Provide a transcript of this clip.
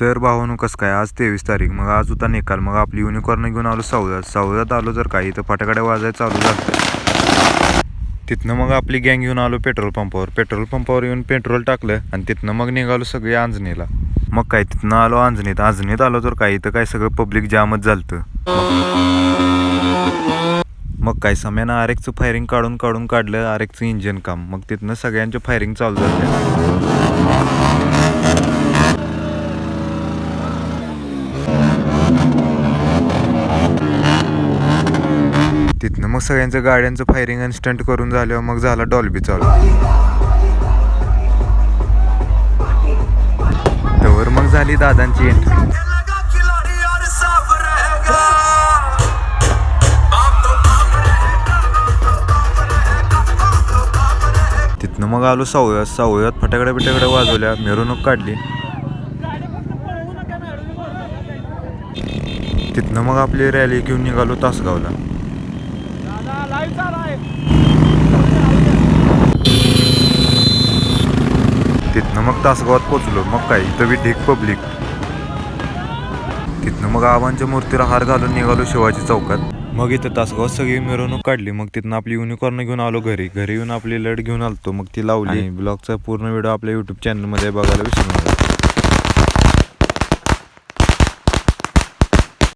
तर भावानू कसं काय, आज 23 तारीख, मग आज होता निकाल. मग आपली युनिकॉर्न घेऊन आलो सौदात आलो. तर काही तर फटाकडे वाजायला चालू झालं. तिथनं मग आपली गँग घेऊन आलो पेट्रोल पंपावर येऊन पेट्रोल टाकलं आणि तिथनं मग निघालो सगळे अंजनीला. मग काय तिथनं आलो अंजनीत आलो. तर काही तर काय सगळं पब्लिक जामच झालतं. मग काय सम्यानं आरेकचं फायरिंग काढून काढलं आरेकचं इंजिन काम. मग तिथनं सगळ्यांचे फायरिंग चालू झाले. तिथनं मग सगळ्यांचं गाड्यांचं फायरिंग आणि स्टंट करून झाल्यावर मग झाला डॉल्बी चालू. त्यावर मग झाली दादांची एंट्री. तिथनं मग आलो सावळ्यात फटाकडे वाजवल्या, मिरवणूक काढली. तिथनं मग आपली रॅली घेऊन निघालो तासगावला. तिथनं मग तासगावात पोचलो. मग काय इथं बी ढीक पब्लिक. तिथनं मग आबांच्या मूर्तीला हार घालून निघालो शिवाजी चौकात. मग इथं तासगावात सगळी मिरवणूक काढली. मग तिथनं आपली युनिकॉर्न घेऊन आलो घरी येऊन आपली लढ घेऊन आलतो. मग ती लावली. ब्लॉगचा पूर्ण व्हिडिओ आपल्या यूट्यूब चॅनलमध्ये बघायला विसरू नका.